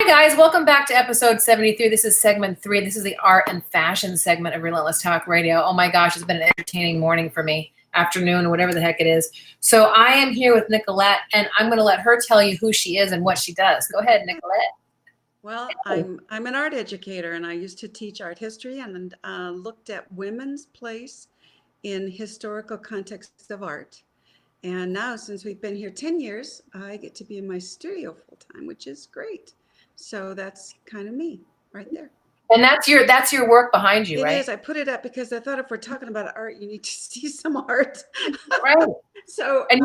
guys, welcome back to episode 73. This is segment 3. This is the art and fashion segment of Relentless Talk Radio. Oh my gosh, it's been an entertaining morning for me, afternoon, or whatever the heck it is. So I am here with Nicolette, and I'm going to let her tell you who she is and what she does. Go ahead, Nicolette. Well, I'm an art educator, and I used to teach art history and looked at women's place in historical contexts of art. And now, since we've been here 10 years, I get to be in my studio full time, which is great. So that's kind of me right there. And that's your work behind you, right? It is. I put it up because I thought if we're talking about art, you need to see some art. Right. So and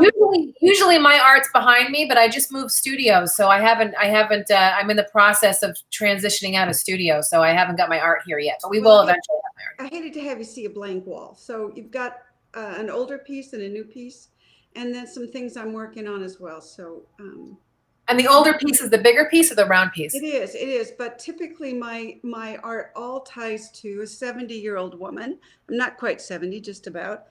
usually my art's behind me, but I just moved studios, so I haven't. I'm in the process of transitioning out of studio, so I haven't got my art here yet. But we will eventually have my art. I hated to have you see a blank wall. So you've got an older piece and a new piece, and then some things I'm working on as well. So. And the older piece is the bigger piece or the round piece? It is. But typically my art all ties to a 70-year-old woman. I'm not quite 70, just about.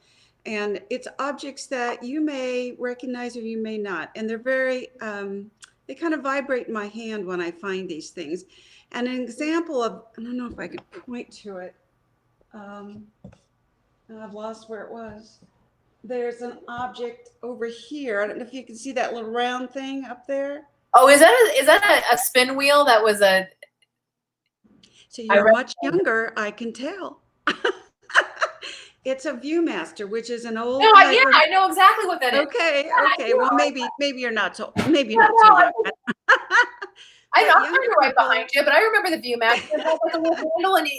And it's objects that you may recognize or you may not. And they're very, they kind of vibrate in my hand when I find these things. And an example of, I don't know if I could point to it. I've lost where it was. There's an object over here. I don't know if you can see that little round thing up there. Oh, is that a spin wheel? That was a. So you're much younger, I can tell. It's a Viewmaster, which is an old. No, yeah, I know exactly what that is. Okay. Well, maybe you're not so. Maybe not so young. I'm right behind you, but I remember the Viewmaster. It has like a little handle, and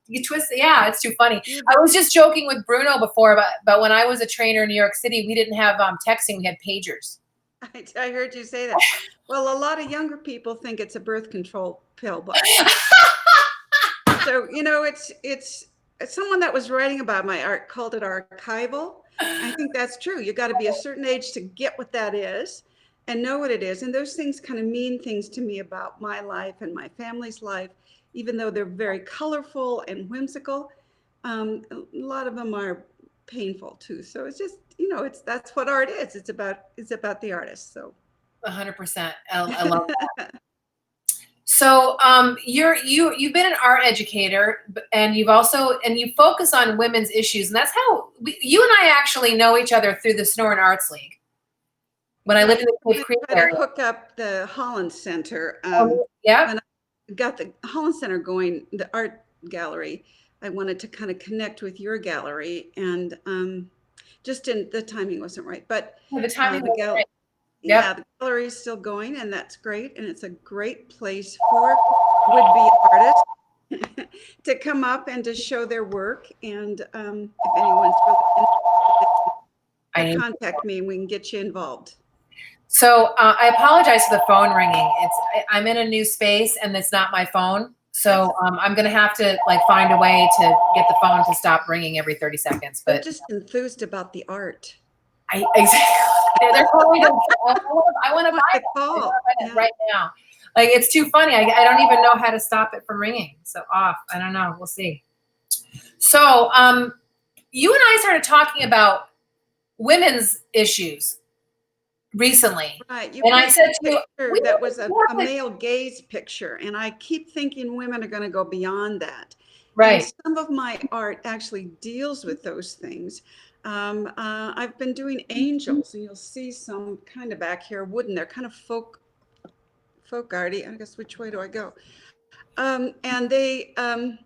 you twist it. Yeah, it's too funny. I was just joking with Bruno before about when I was a trainer in New York City, we didn't have texting; we had pagers. I heard you say that. Well, a lot of younger people think it's a birth control pill, but so it's someone that was writing about my art called it archival. I think that's true. You got to be a certain age to get what that is and know what it is. And those things kind of mean things to me about my life and my family's life, even though they're very colorful and whimsical. A lot of them are painful too. So it's just, that's what art is. It's about the artist. So 100%. I love that. So you've been an art educator, and you focus on women's issues, and that's how you and I actually know each other through the Sonoran Arts League. When I lived in the Cave Creek area, I hook up the Holland Center. Yeah, when I got the Holland Center going, the art gallery, I wanted to kind of connect with your gallery, and the timing wasn't right. But the timing was right. Yeah, the gallery is still going, and that's great. And it's a great place for would-be artists to come up and to show their work. And if anyone's really interested, contact me and we can get you involved. So I apologize for the phone ringing. I'm in a new space, and it's not my phone. So I'm going to have to find a way to get the phone to stop ringing every 30 seconds. But I'm just enthused about the art. Exactly. They're calling. I want to buy it right now. It's too funny. I don't even know how to stop it from ringing. So off. I don't know. We'll see. So you and I started talking about women's issues recently. Right. And I said to you, that was a male gaze picture. And I keep thinking women are going to go beyond that. Right. And some of my art actually deals with those things. I've been doing angels, and you'll see some kind of back here, wooden. They're kind of folk arty. I guess, which way do I go? And they, and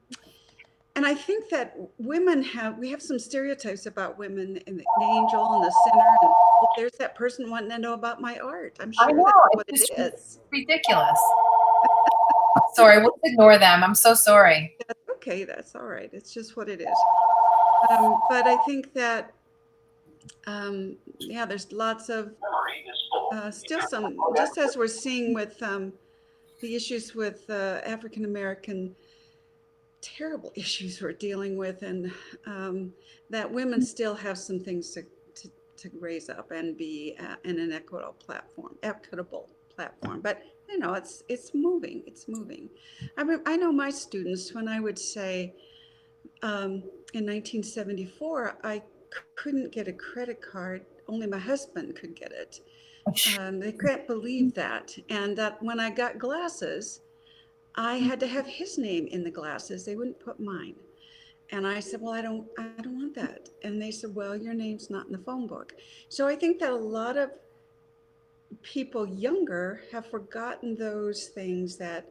I think that we have some stereotypes about women in the angel and the sinner. And there's that person wanting to know about my art. I'm sure that's what it is. Ridiculous. Sorry, we'll ignore them. I'm so sorry. That's okay. That's all right. It's just what it is. But I think that, there's lots of still some, just as we're seeing with the issues with African American, terrible issues we're dealing with, and that women still have some things to raise up and be in an equitable platform. But it's moving. It's moving. I know my students, when I would say, in 1974, I couldn't get a credit card. Only my husband could get it. They couldn't believe that. And that when I got glasses, I had to have his name in the glasses. They wouldn't put mine. And I said, well, I don't want that. And they said, well, your name's not in the phone book. So I think that a lot of people younger have forgotten those things, that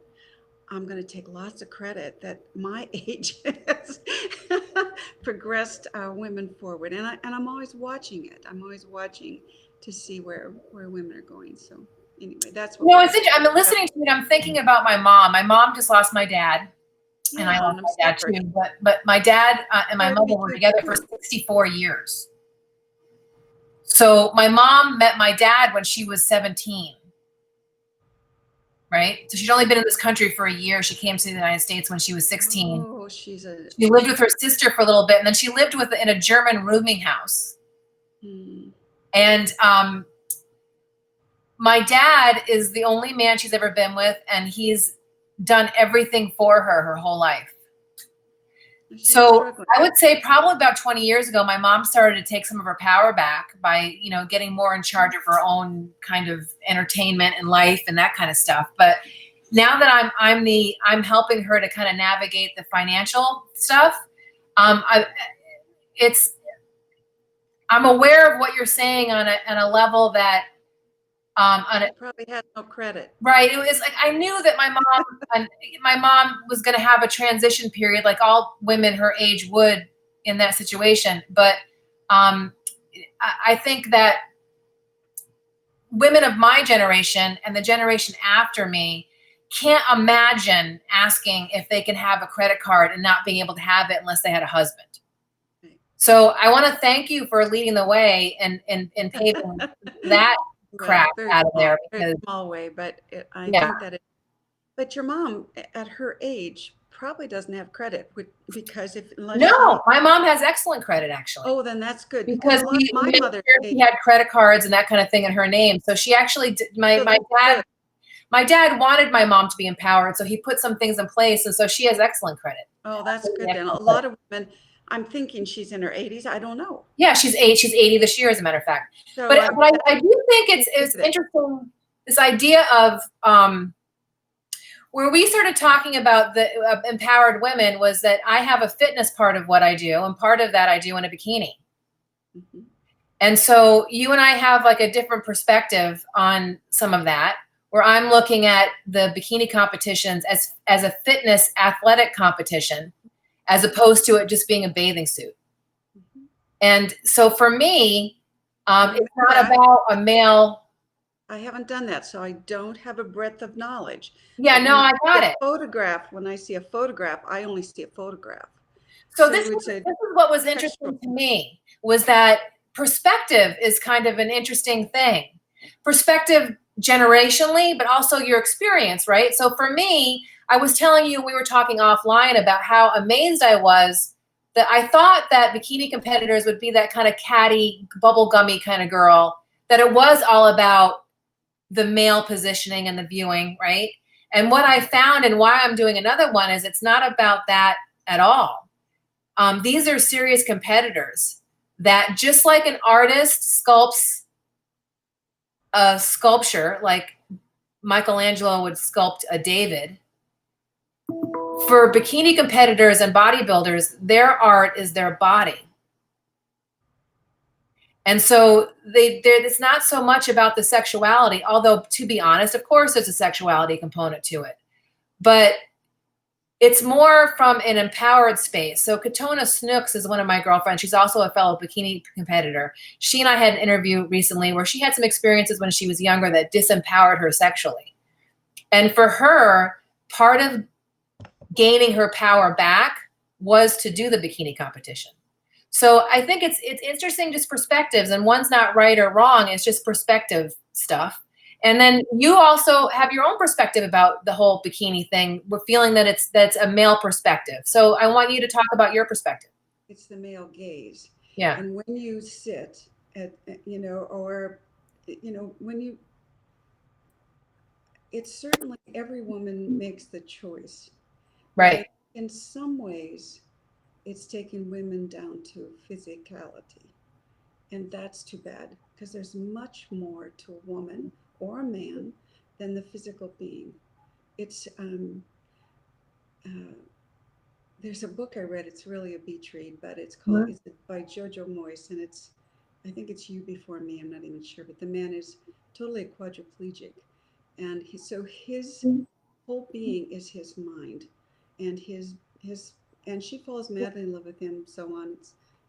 I'm going to take lots of credit that my age has progressed women forward. And I'm always watching it. I'm always watching to see where women are going. So anyway, that's what. No, it's interesting. I'm listening to it. I'm thinking about my mom. My mom just lost my dad. And I lost my dad too. But my dad and my mother were together for 64 years. So my mom met my dad when she was 17. Right? So she'd only been in this country for a year. She came to the United States when she was 16. Oh, she lived with her sister for a little bit, and then she lived in a German rooming house. And my dad is the only man she's ever been with, and he's done everything for her whole life. So I would say probably about 20 years ago, my mom started to take some of her power back by, getting more in charge of her own kind of entertainment and life and that kind of stuff. But now that I'm helping her to kind of navigate the financial stuff, I'm aware of what you're saying on a level that it probably had no credit. Right. It was like I knew that my mom was going to have a transition period, like all women her age would in that situation. But I think that women of my generation and the generation after me can't imagine asking if they can have a credit card and not being able to have it unless they had a husband. Right. So I want to thank you for leading the way and paving that crap out of there. Very small way, but I think that but your mom at her age probably doesn't have credit because my mom has excellent credit actually. Oh, then that's good. Because my mother had credit cards and that kind of thing in her name. So she actually did, my dad wanted my mom to be empowered, so he put some things in place, and so she has excellent credit. Oh, that's good then. A lot of women, I'm thinking she's in her 80s. I don't know. Yeah, she's 80 this year, as a matter of fact. So but I do think it's interesting, this idea of where we started talking about the empowered women was that I have a fitness part of what I do, and part of that I do in a bikini. Mm-hmm. And so you and I have like a different perspective on some of that, where I'm looking at the bikini competitions as a fitness athletic competition, as opposed to it just being a bathing suit. Mm-hmm. And so for me, it's not about a male. I haven't done that, so I don't have a breadth of knowledge. Yeah, no, I got it. When I see a photograph, I only see a photograph. So this is what was interesting to me, was that perspective is kind of an interesting thing. Perspective generationally, but also your experience, right? So for me, I was telling you, we were talking offline about how amazed I was that I thought that bikini competitors would be that kind of catty, bubblegummy kind of girl, that it was all about the male positioning and the viewing, right? And what I found, and why I'm doing another one, is it's not about that at all. These are serious competitors that, just like an artist sculpts a sculpture, like Michelangelo would sculpt a David, for bikini competitors and bodybuilders, their art is their body. And so it's not so much about the sexuality, although, to be honest, of course, there's a sexuality component to it. But it's more from an empowered space. So Katona Snooks is one of my girlfriends. She's also a fellow bikini competitor. She and I had an interview recently where she had some experiences when she was younger that disempowered her sexually. And for her, part of gaining her power back was to do the bikini competition. So I think it's interesting, just perspectives, and one's not right or wrong. It's just perspective stuff. And then you also have your own perspective about the whole bikini thing. We're feeling that that's a male perspective. So I want you to talk about your perspective. It's the male gaze. Yeah. And when you sit at, it's certainly every woman makes the choice. Right. In some ways, it's taken women down to physicality. And that's too bad, because there's much more to a woman or a man than the physical being. It's uh, there's a book I read. It's really a beach read, but Mhm. it's by Jojo Moyes, and it's I think it's You Before Me. I'm not even sure, but the man is totally quadriplegic, and so his whole being is his mind, and his and she falls madly in love with him. So on.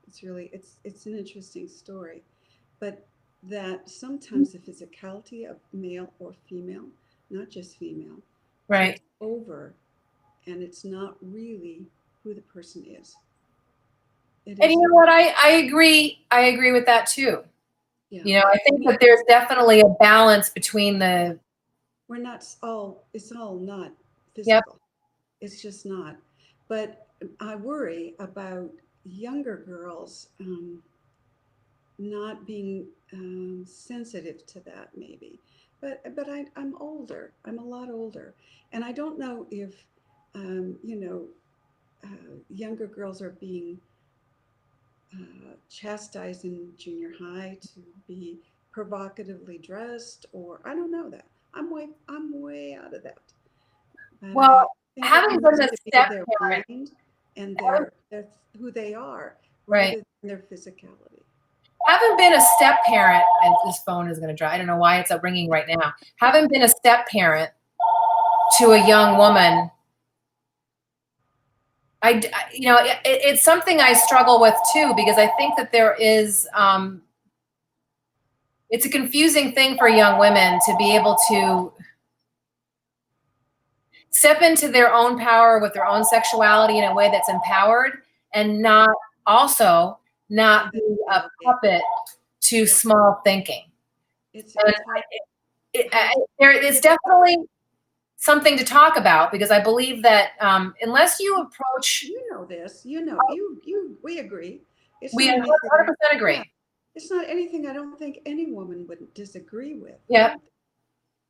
It's really it's an interesting story, but that sometimes the physicality of male or female, not just female, Right. takes over, and it's not really who the person is. It And you isn't. know what? I agree. I agree with that too. Yeah, You know, I think we that there's definitely a balance between the. we're not all. It's all not Yep. physical. It's just not. But I worry about younger girls not being sensitive to that, maybe. I'm older. I'm a lot older, and I don't know if you know younger girls are being chastised in junior high to be provocatively dressed, or I don't know that. I'm way out of that. But Well, I think it having been needs a to be step their parent, mind and having, their who they are right? rather than their physicality. Having been a step parent, and this phone is going to dry. I don't know why it's up ringing right now. Having been a step parent to a young woman, you know, it's something I struggle with too, because I think that there is, it's a confusing thing for young women to be able to step into their own power with their own sexuality in a way that's empowered, and not also And not then be a delegate. puppet to Yeah, small thinking. And it's I, hard to there is get that. definitely something to talk about, because I believe that unless you approach, You know this. You know we agree. It's we not anything. 100% Yeah, agree. it's not anything. I don't think any woman would disagree with. I Yeah. don't.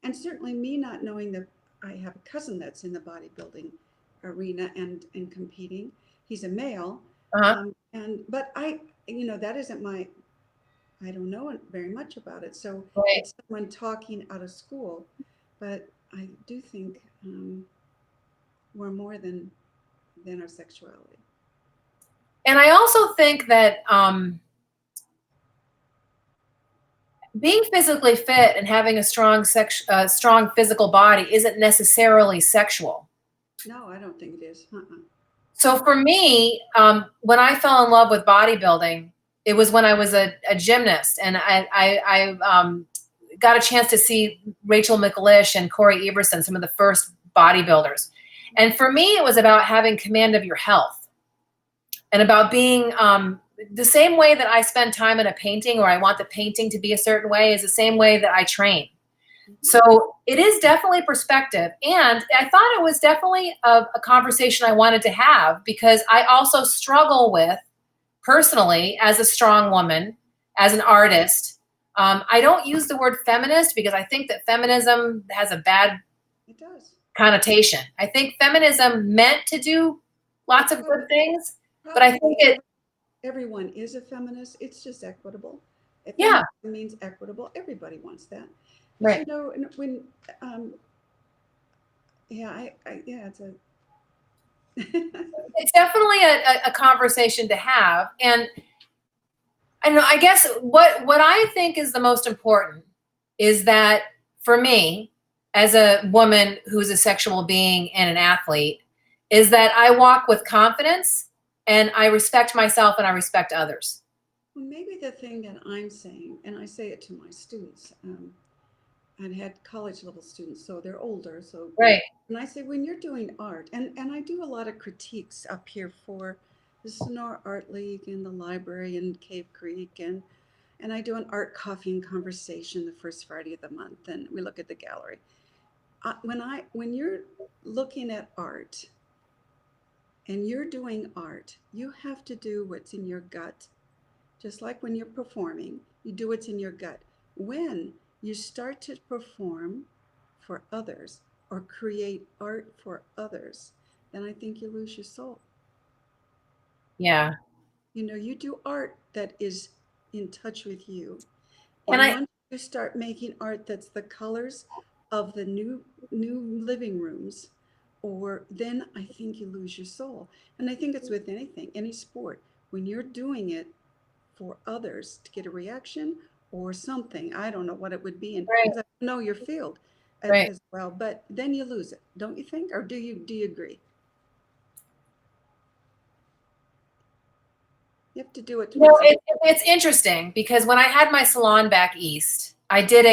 And certainly me not knowing that I have a cousin that's in the bodybuilding arena and competing. He's a male, Uh-huh. and but that isn't my. I don't know very much about it, so Right. it's someone talking out of school. But I do think we're more than our sexuality. And I also think that being physically fit and having a strong physical body isn't necessarily sexual. No, I don't think it is. So for me, when I fell in love with bodybuilding, it was when I was a gymnast, and I got a chance to see Rachel Micalizzi and Corey Everson, some of the first bodybuilders. And for me, it was about having command of your health, and about being the same way that I spend time in a painting, or I want the painting to be a certain way, is the same way that I train. Mm-hmm. So it is definitely perspective. And I thought it was definitely a conversation I wanted to have, because I also struggle with, personally, as a strong woman, as an artist. I don't use the word feminist, because I think that feminism has a bad It does. connotation. I think feminism meant to do Well, lots of good things, but I think probably it, everyone is a feminist. It's just equitable. If yeah, feminism means equitable, everybody wants that. But right. when um, yeah, yeah, it's a It's definitely a conversation to have. And I don't know, I guess what I think is the most important is that, for me, as a woman who's a sexual being and an athlete, is that I walk with confidence, and I respect myself, and I respect others. well, maybe the thing that I'm saying, and I say it to my students, I'd had college level students, so they're older. So, Right. and I say, when you're doing art, and I do a lot of critiques up here for the Sonora Art League and the library in Cave Creek, and I do an art coffee and conversation the first Friday of the month, and we look at the gallery. When you're looking at art and you're doing art, you have to do what's in your gut. Just like when you're performing, you do what's in your gut. When you start to perform for others or create art for others, then I think you lose your soul. Yeah. You do art that is in touch with you. And once you start making art that's the colors of the new living rooms, or then I think you lose your soul. And I think it's with anything, any sport. When you're doing it for others to get a reaction or something, I don't know what it would be, and right, because I know your field right. as well, but then you lose it, don't you think? Or do you agree? You have to do it. It's interesting because when I had my salon back east, I did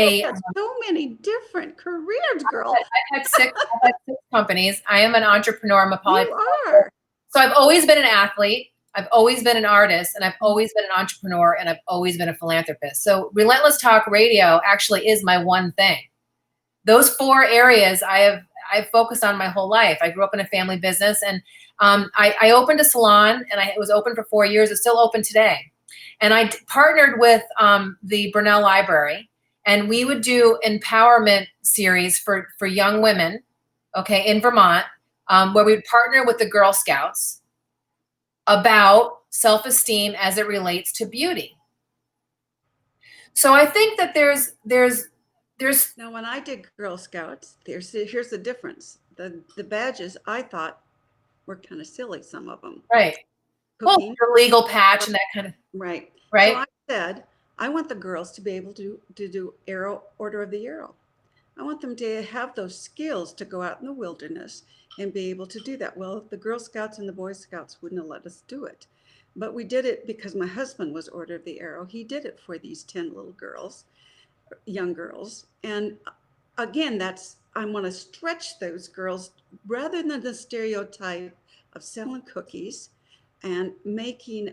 so many different careers, girl. I've had six companies. I am an entrepreneur. I'm a You are. So I've always been an athlete. I've always been an artist, and I've always been an entrepreneur, and I've always been a philanthropist. So Relentless Talk Radio actually is my one thing. Those 4 areas I've focused on my whole life. I grew up in a family business, and I opened a salon, and it was open for 4 years. It's still open today. And I partnered with the Brunel Library, and we would do empowerment series for young women, okay, in Vermont, where we'd partner with the Girl Scouts about self-esteem as it relates to beauty. So I think that there's now, when I did Girl Scouts, here's the difference. The badges I thought were kind of silly, some of them. Right. Well, the legal patch and that kind of. Right. Right. So I said, I want the girls to be able to do Order of the Arrow. I want them to have those skills to go out in the wilderness and be able to do that. Well, the Girl Scouts and the Boy Scouts wouldn't have let us do it. But we did it because my husband was Order of the Arrow. He did it for these 10 little girls, young girls. And again, I want to stretch those girls rather than the stereotype of selling cookies and making,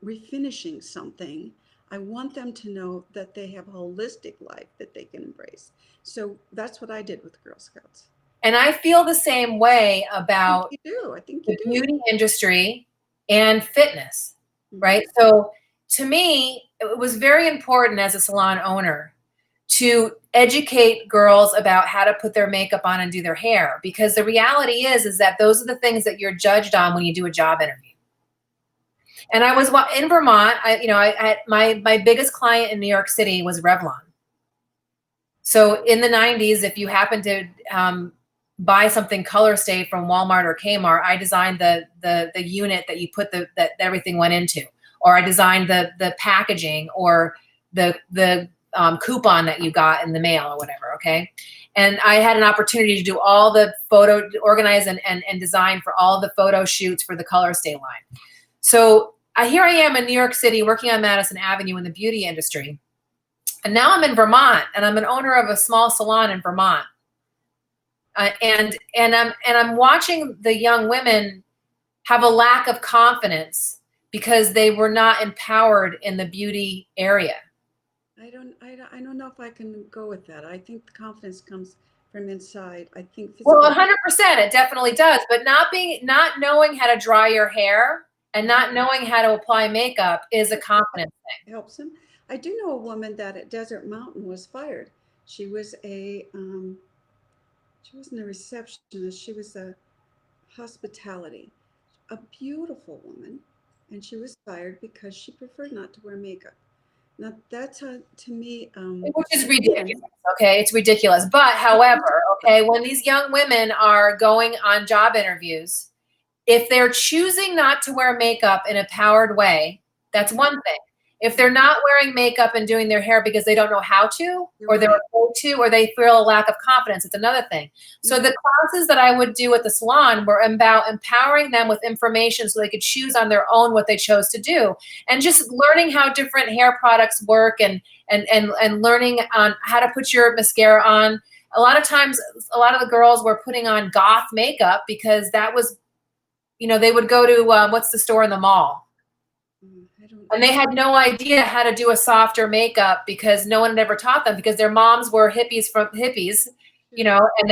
refinishing something. I want them to know that they have a holistic life that they can embrace. So that's what I did with Girl Scouts. And I feel the same way about I think you the beauty industry and fitness, right? So to me, it was very important as a salon owner to educate girls about how to put their makeup on and do their hair, because the reality is that those are the things that you're judged on when you do a job interview. And I was in Vermont. I had my biggest client in New York City was Revlon. So in the 90s, if you happen to buy something color stay from Walmart or Kmart, I designed the unit that you put that everything went into, or I designed the packaging, or the coupon that you got in the mail or whatever. Okay. And I had an opportunity to do all the organize and design for all the photo shoots for the color stay line. So here I am in New York City working on Madison Avenue in the beauty industry. And now I'm in Vermont, and I'm an owner of a small salon in Vermont. And I'm watching the young women have a lack of confidence because they were not empowered in the beauty area. I don't know if I can go with that. I think the confidence comes from inside. I think well, 100%, it definitely does. But not knowing how to dry your hair and not knowing how to apply makeup is a confidence thing. It helps them. I do know a woman that at Desert Mountain was fired. She was she wasn't a receptionist. She was a hospitality, a beautiful woman, and she was fired because she preferred not to wear makeup. Now that's to me, which is ridiculous. Okay, it's ridiculous. But however, okay, when these young women are going on job interviews, if they're choosing not to wear makeup in a powered way, that's one thing. If they're not wearing makeup and doing their hair because they don't know how to, or they're afraid to, or they feel a lack of confidence, it's another thing. So the classes that I would do at the salon were about empowering them with information so they could choose on their own what they chose to do, and just learning how different hair products work, and learning on how to put your mascara on. A lot of times, a lot of the girls were putting on goth makeup because that was, they would go to what's the store in the mall? And they had no idea how to do a softer makeup because no one had ever taught them, because their moms were hippies, and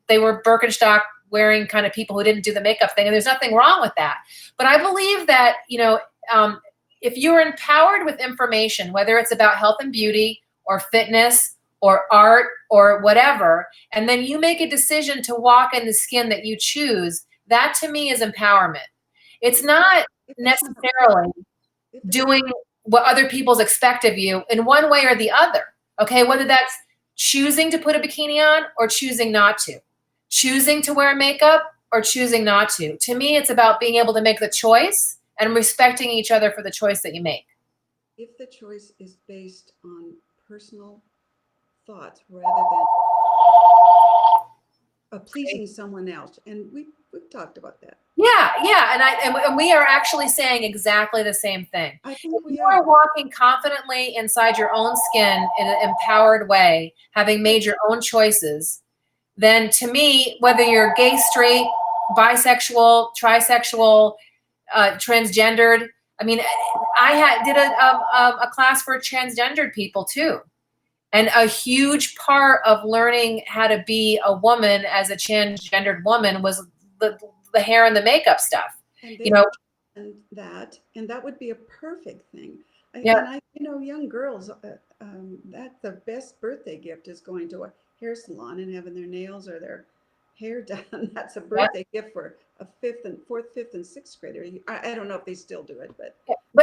they were Birkenstock wearing kind of people who didn't do the makeup thing. And there's nothing wrong with that. But I believe that, if you're empowered with information, whether it's about health and beauty or fitness or art or whatever, and then you make a decision to walk in the skin that you choose, that to me is empowerment. It's not necessarily doing what other people's expect of you in one way or the other. Okay, whether that's choosing to put a bikini on or choosing not to, choosing to wear makeup or choosing not to. To me, it's about being able to make the choice and respecting each other for the choice that you make. If the choice is based on personal thoughts rather than pleasing someone else, and we've talked about that. Yeah, and we are actually saying exactly the same thing. I think if you are walking confidently inside your own skin in an empowered way, having made your own choices, then to me, whether you're gay, straight, bisexual, trisexual, transgendered, I mean, I did a class for transgendered people too. And a huge part of learning how to be a woman as a transgendered woman was the hair and the makeup stuff. And that would be a perfect thing. Yeah. And young girls, that's the best birthday gift is going to a hair salon and having their nails or their hair done. That's a birthday gift for a fourth, fifth, and sixth grader. I don't know if they still do it, but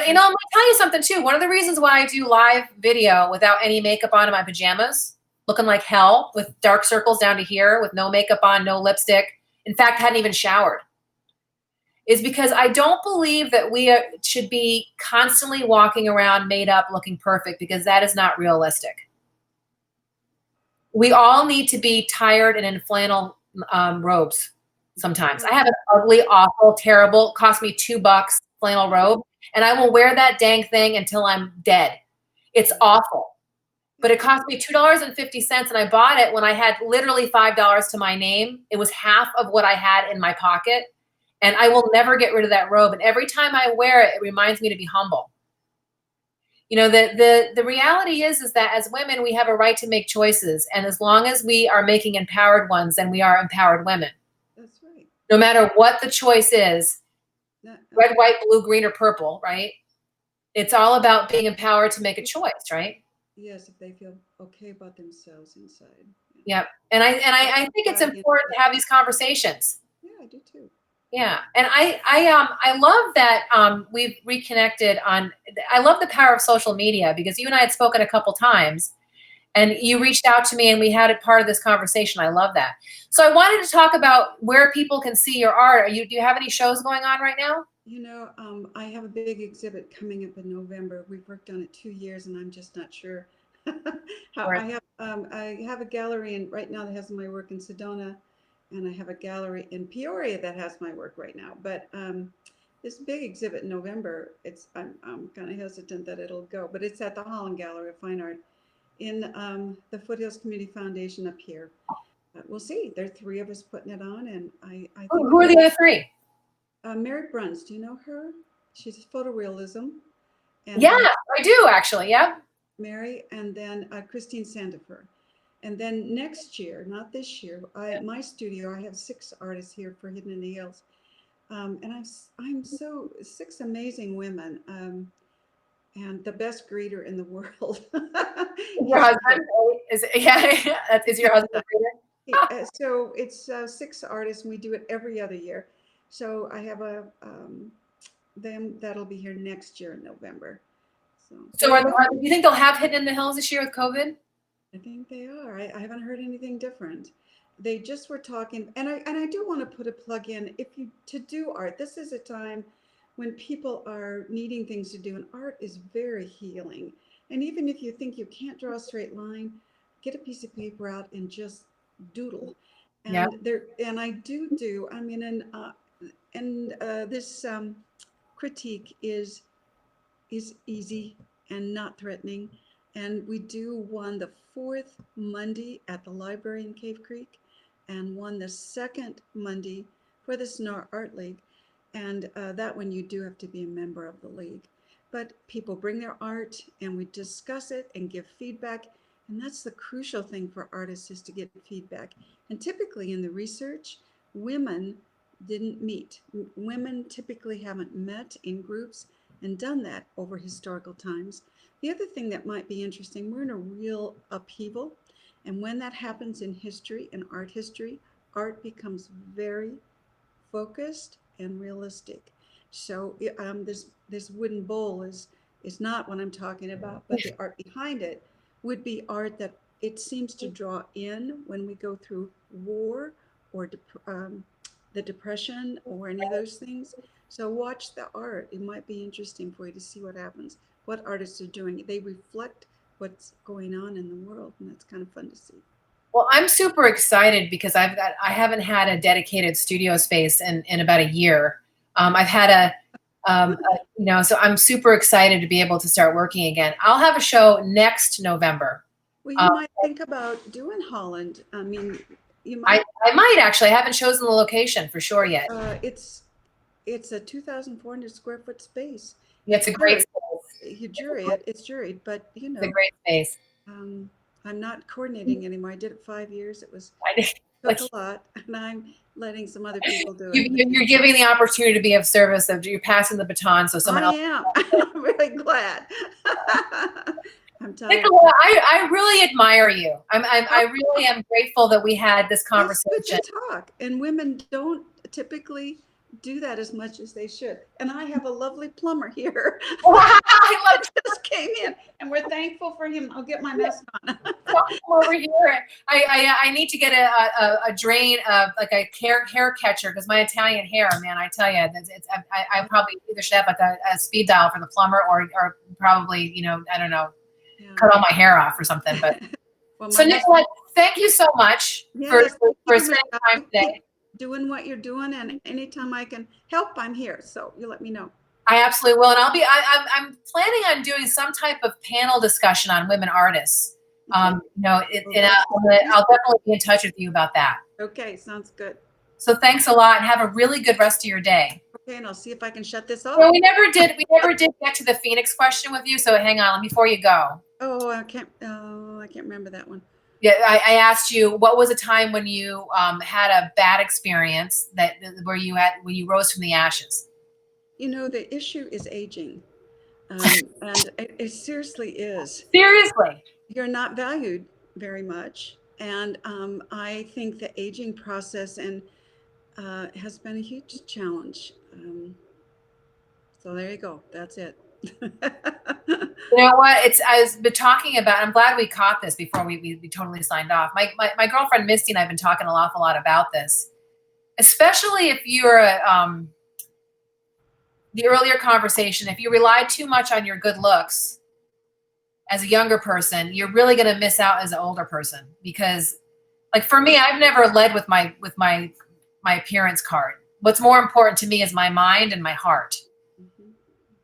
I'm gonna tell you something too. One of the reasons why I do live video without any makeup on in my pajamas, looking like hell with dark circles down to here, with no makeup on, no lipstick. In fact, hadn't even showered. Is because I don't believe that we should be constantly walking around made up, looking perfect, because that is not realistic. We all need to be tired and in flannel robes sometimes. I have an ugly, awful, terrible, cost me $2 flannel robe, and I will wear that dang thing until I'm dead. It's awful. But it cost me $2.50, and I bought it when I had literally $5 to my name. It was half of what I had in my pocket. And I will never get rid of that robe. And every time I wear it, it reminds me to be humble. The reality is that as women, we have a right to make choices. And as long as we are making empowered ones, then we are empowered women. That's right. No matter what the choice is, red, white, blue, green, or purple, right? It's all about being empowered to make a choice, right? Yes, if they feel okay about themselves inside. Yep. And I think it's important to have these conversations. Yeah, I do too. Yeah, and I love that we've reconnected on. I love the power of social media because you and I had spoken a couple times, and you reached out to me, and we had it part of this conversation. I love that. So I wanted to talk about where people can see your art. Do you have any shows going on right now? I have a big exhibit coming up in November. We've worked on it 2 years, and I'm just not sure how. Right. I have a gallery, and right now that has my work in Sedona. And I have a gallery in Peoria that has my work right now. But this big exhibit in November, I'm kind of hesitant that it'll go, but it's at the Holland Gallery of Fine Art in the Foothills Community Foundation up here. We'll see. There are 3 of us putting it on, and I think. Who are the other 3? Mary Bruns, do you know her? She's photorealism. And yeah, I do actually. Yeah. Mary, and then Christine Sandifer. And then next year, not this year, my studio, I have 6 artists here for Hidden in the Hills. And I'm so 6 amazing women, and the best greeter in the world. Your husband? Is your husband a greeter? So it's 6 artists, and we do it every other year. So I have them that'll be here next year in November. So do you think they'll have Hidden in the Hills this year with COVID? I think they are. I haven't heard anything different. They just were talking, and I do want to put a plug in. To do art, this is a time when people are needing things to do, and art is very healing. And even if you think you can't draw a straight line, get a piece of paper out and just doodle. And I do. I mean, and this critique is easy and not threatening. And we do one the 4th Monday at the library in Cave Creek, and one the 2nd Monday for the Sonora Art League. And that one you do have to be a member of the league. But people bring their art, and we discuss it and give feedback. And that's the crucial thing for artists, is to get feedback. And typically in the research, women didn't meet. Women typically haven't met in groups and done that over historical times. The other thing that might be interesting, we're in a real upheaval. And when that happens in history, in art history, art becomes very focused and realistic. So this wooden bowl is is not what I'm talking about, but the art behind it would be art that it seems to draw in when we go through war or the depression or any of those things. So watch the art. It might be interesting for you to see what happens, what artists are doing. They reflect what's going on in the world, and that's kind of fun to see. Well, I'm super excited because I haven't had a dedicated studio space in about a year. I've had so I'm super excited to be able to start working again. I'll have a show next November. Well, you might think about doing Holland. I mean, you might. I might actually. I haven't chosen the location for sure yet. It's a 2,400 square foot space. Yeah, it's a great space. You jury it. It's juried, but you know. It's a great space. I'm not coordinating anymore. I did it 5 years. It was took a lot, and I'm letting some other people do it. You're giving the opportunity to be of service. You're passing the baton, so someone else. I am. I'm really glad. I'm tired. Nicolette, I really admire you. I really am grateful that we had this conversation. It's good to talk, and women don't typically do that as much as they should. And I have a lovely plumber here. I just came in, and we're thankful for him. I'll get my mask on. Over here, I need to get a drain, like a hair catcher, because my Italian hair, man, I tell you, I probably either should have like a speed dial for the plumber, or probably, I don't know, cut all my hair off or something. But well, so Nicolette, thank you so much for spending time today. Doing what you're doing, and anytime I can help, I'm here. So you let me know. I absolutely will, and I'm planning on doing some type of panel discussion on women artists. I'll definitely be in touch with you about that. Okay, sounds good. So thanks a lot, and have a really good rest of your day. Okay, and I'll see if I can shut this off. Well, we never did get to the Phoenix question with you. So hang on, before you go. Oh, I can't remember that one. Yeah, I asked you, what was a time when you had a bad experience where you rose from the ashes? The issue is aging, and it seriously is. Seriously, you're not valued very much, and I think the aging process has been a huge challenge. So there you go. That's it. You know what? I was been talking about. I'm glad we caught this before we totally signed off. My girlfriend Misty and I've been talking an awful lot about this, especially if you're the earlier conversation. If you rely too much on your good looks as a younger person, you're really going to miss out as an older person. Because, like for me, I've never led with my appearance card. What's more important to me is my mind and my heart.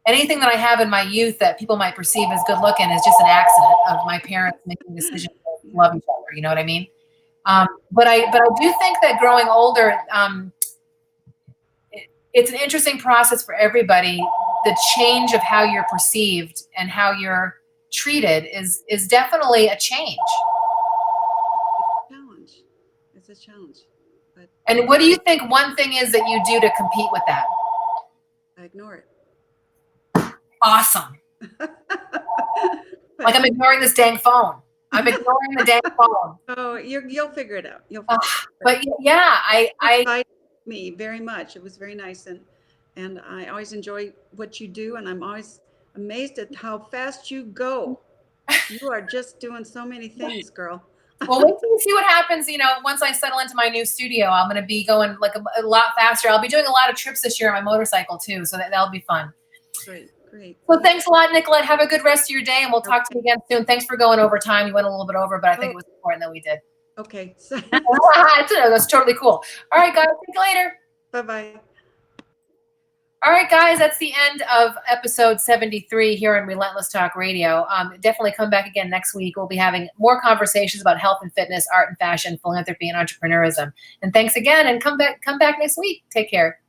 Anything that I have in my youth that people might perceive as good looking is just an accident of my parents making decisions to love each other. You know what I mean? But I do think that growing older, it's an interesting process for everybody. The change of how you're perceived and how you're treated is definitely a change. It's a challenge. And what do you think one thing is that you do to compete with that? I ignore it. Awesome. Like I'm ignoring this dang phone. I'm ignoring the dang phone. Oh, you'll figure it out. But yeah, I me very much. It was very nice, and I always enjoy what you do, and I'm always amazed at how fast you go. You are just doing so many things, girl. Well, wait till you see what happens. Once I settle into my new studio, I'm going to be going like a lot faster. I'll be doing a lot of trips this year on my motorcycle too, so that'll be fun. Great. Well, thanks a lot, Nicolette. Have a good rest of your day, and we'll talk to you again soon. Thanks for going over time. You went a little bit over, but I think it was important that we did. Okay. That's totally cool. All right, guys. See you later. Bye-bye. All right, guys. That's the end of episode 73 here on Relentless Talk Radio. Definitely come back again next week. We'll be having more conversations about health and fitness, art and fashion, philanthropy, and entrepreneurism. And thanks again, and come back next week. Take care.